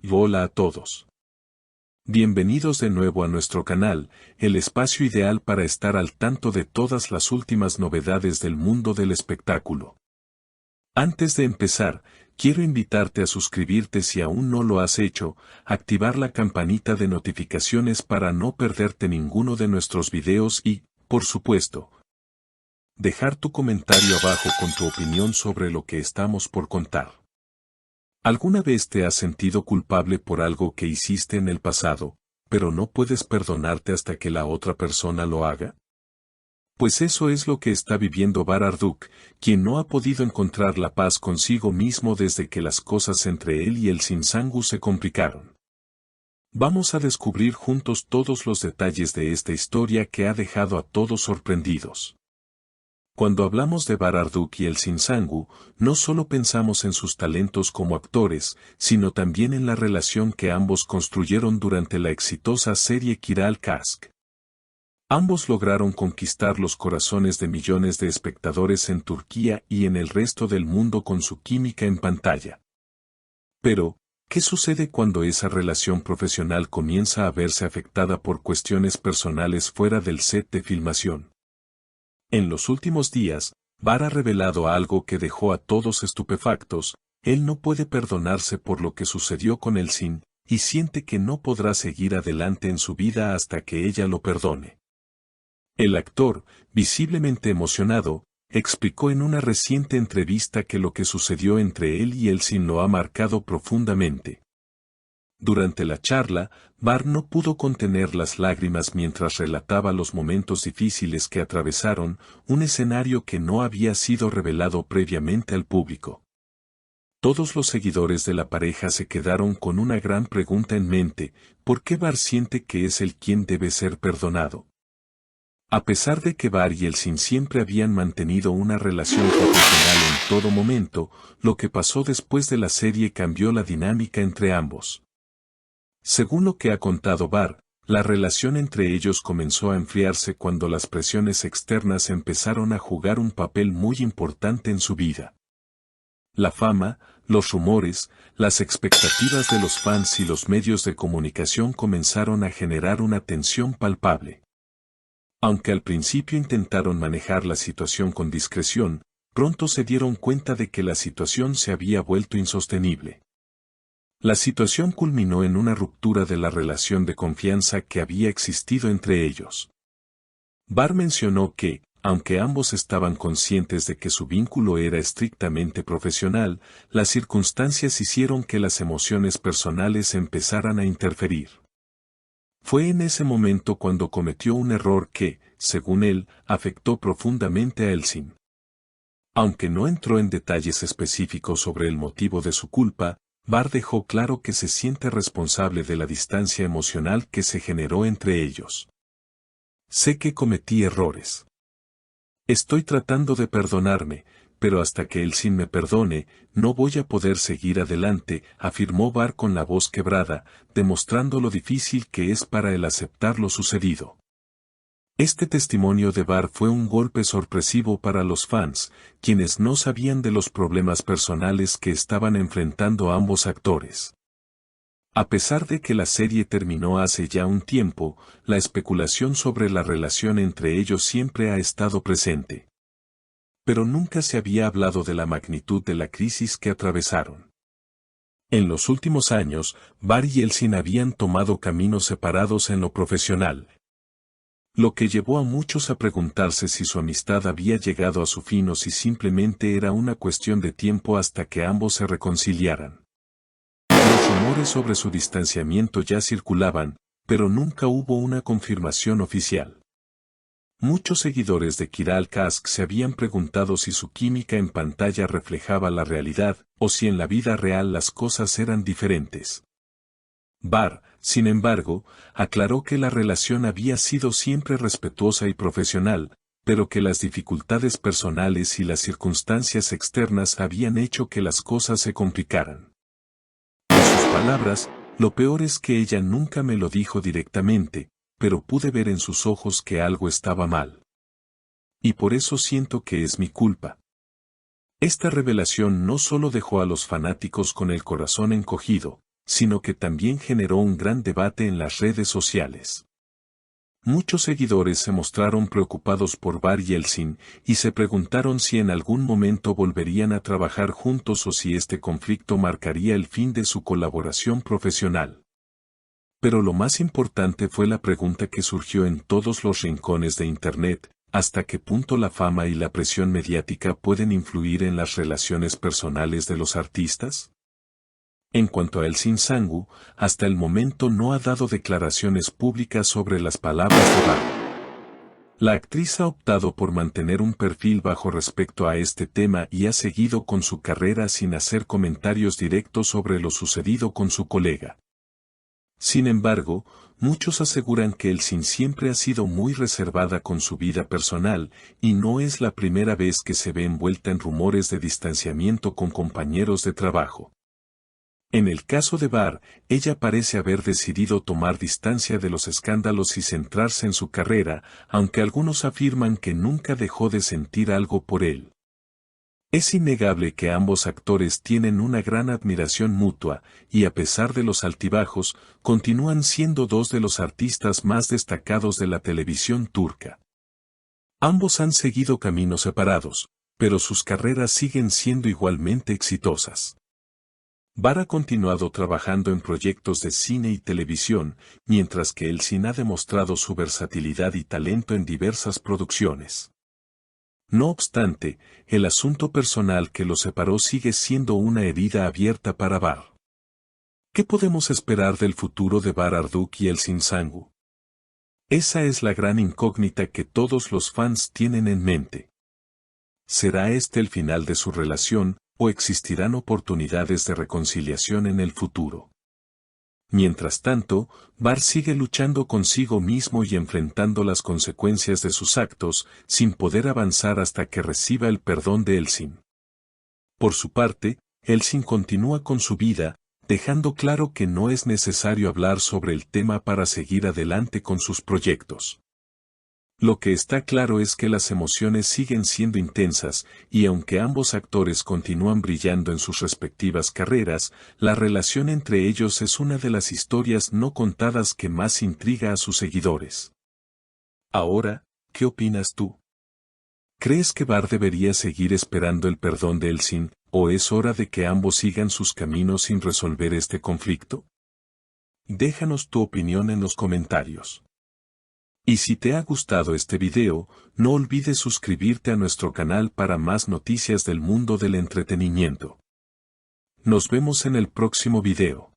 y hola a todos. Bienvenidos de nuevo a nuestro canal, el espacio ideal para estar al tanto de todas las últimas novedades del mundo del espectáculo. Antes de empezar, quiero invitarte a suscribirte si aún no lo has hecho, activar la campanita de notificaciones para no perderte ninguno de nuestros videos y, por supuesto, dejar tu comentario abajo con tu opinión sobre lo que estamos por contar. ¿Alguna vez te has sentido culpable por algo que hiciste en el pasado, pero no puedes perdonarte hasta que la otra persona lo haga? Pues eso es lo que está viviendo Bar Arduk, quien no ha podido encontrar la paz consigo mismo desde que las cosas entre él y el Sinsangu se complicaron. Vamos a descubrir juntos todos los detalles de esta historia que ha dejado a todos sorprendidos. Cuando hablamos de Bar Arduk y el Sinsangu, no solo pensamos en sus talentos como actores, sino también en la relación que ambos construyeron durante la exitosa serie Kiral Kask. Ambos lograron conquistar los corazones de millones de espectadores en Turquía y en el resto del mundo con su química en pantalla. Pero, ¿qué sucede cuando esa relación profesional comienza a verse afectada por cuestiones personales fuera del set de filmación? En los últimos días, Bar ha revelado algo que dejó a todos estupefactos. Él no puede perdonarse por lo que sucedió con el Sin, y siente que no podrá seguir adelante en su vida hasta que ella lo perdone. El actor, visiblemente emocionado, explicó en una reciente entrevista que lo que sucedió entre él y el Sin lo ha marcado profundamente. Durante la charla, Bar no pudo contener las lágrimas mientras relataba los momentos difíciles que atravesaron, un escenario que no había sido revelado previamente al público. Todos los seguidores de la pareja se quedaron con una gran pregunta en mente: ¿por qué Bar siente que es él quien debe ser perdonado? A pesar de que Bar y el Sin siempre habían mantenido una relación profesional en todo momento, lo que pasó después de la serie cambió la dinámica entre ambos. Según lo que ha contado Bar, la relación entre ellos comenzó a enfriarse cuando las presiones externas empezaron a jugar un papel muy importante en su vida. La fama, los rumores, las expectativas de los fans y los medios de comunicación comenzaron a generar una tensión palpable. Aunque al principio intentaron manejar la situación con discreción, pronto se dieron cuenta de que la situación se había vuelto insostenible. La situación culminó en una ruptura de la relación de confianza que había existido entre ellos. Bar mencionó que, aunque ambos estaban conscientes de que su vínculo era estrictamente profesional, las circunstancias hicieron que las emociones personales empezaran a interferir. Fue en ese momento cuando cometió un error que, según él, afectó profundamente a Elsin. Aunque no entró en detalles específicos sobre el motivo de su culpa, Bar dejó claro que se siente responsable de la distancia emocional que se generó entre ellos. Sé que cometí errores. Estoy tratando de perdonarme, pero hasta que el Sin me perdone, no voy a poder seguir adelante, afirmó Bar con la voz quebrada, demostrando lo difícil que es para él aceptar lo sucedido. Este testimonio de Bar fue un golpe sorpresivo para los fans, quienes no sabían de los problemas personales que estaban enfrentando ambos actores. A pesar de que la serie terminó hace ya un tiempo, la especulación sobre la relación entre ellos siempre ha estado presente. Pero nunca se había hablado de la magnitud de la crisis que atravesaron. En los últimos años, Bar y Elsin habían tomado caminos separados en lo profesional, lo que llevó a muchos a preguntarse si su amistad había llegado a su fin o si simplemente era una cuestión de tiempo hasta que ambos se reconciliaran. Los rumores sobre su distanciamiento ya circulaban, pero nunca hubo una confirmación oficial. Muchos seguidores de Kiral Kask se habían preguntado si su química en pantalla reflejaba la realidad, o si en la vida real las cosas eran diferentes. Bar, sin embargo, aclaró que la relación había sido siempre respetuosa y profesional, pero que las dificultades personales y las circunstancias externas habían hecho que las cosas se complicaran. En sus palabras, lo peor es que ella nunca me lo dijo directamente, pero pude ver en sus ojos que algo estaba mal. Y por eso siento que es mi culpa. Esta revelación no solo dejó a los fanáticos con el corazón encogido, sino que también generó un gran debate en las redes sociales. Muchos seguidores se mostraron preocupados por Bar y Elsin, y se preguntaron si en algún momento volverían a trabajar juntos o si este conflicto marcaría el fin de su colaboración profesional. Pero lo más importante fue la pregunta que surgió en todos los rincones de Internet: ¿hasta qué punto la fama y la presión mediática pueden influir en las relaciones personales de los artistas? En cuanto a Elsin Sangu, hasta el momento no ha dado declaraciones públicas sobre las palabras de Bar. La actriz ha optado por mantener un perfil bajo respecto a este tema y ha seguido con su carrera sin hacer comentarios directos sobre lo sucedido con su colega. Sin embargo, muchos aseguran que Elsin siempre ha sido muy reservada con su vida personal, y no es la primera vez que se ve envuelta en rumores de distanciamiento con compañeros de trabajo. En el caso de Bar, ella parece haber decidido tomar distancia de los escándalos y centrarse en su carrera, aunque algunos afirman que nunca dejó de sentir algo por él. Es innegable que ambos actores tienen una gran admiración mutua, y a pesar de los altibajos, continúan siendo dos de los artistas más destacados de la televisión turca. Ambos han seguido caminos separados, pero sus carreras siguen siendo igualmente exitosas. Bar ha continuado trabajando en proyectos de cine y televisión, mientras que Elsin ha demostrado su versatilidad y talento en diversas producciones. No obstante, el asunto personal que los separó sigue siendo una herida abierta para Bar. ¿Qué podemos esperar del futuro de Bar Arduç y Elsin Sangu? Esa es la gran incógnita que todos los fans tienen en mente. ¿Será este el final de su relación, o existirán oportunidades de reconciliación en el futuro? Mientras tanto, Bar sigue luchando consigo mismo y enfrentando las consecuencias de sus actos, sin poder avanzar hasta que reciba el perdón de Elsin. Por su parte, Elsin continúa con su vida, dejando claro que no es necesario hablar sobre el tema para seguir adelante con sus proyectos. Lo que está claro es que las emociones siguen siendo intensas, y aunque ambos actores continúan brillando en sus respectivas carreras, la relación entre ellos es una de las historias no contadas que más intriga a sus seguidores. Ahora, ¿qué opinas tú? ¿Crees que Bar debería seguir esperando el perdón de Elsin, o es hora de que ambos sigan sus caminos sin resolver este conflicto? Déjanos tu opinión en los comentarios. Y si te ha gustado este video, no olvides suscribirte a nuestro canal para más noticias del mundo del entretenimiento. Nos vemos en el próximo video.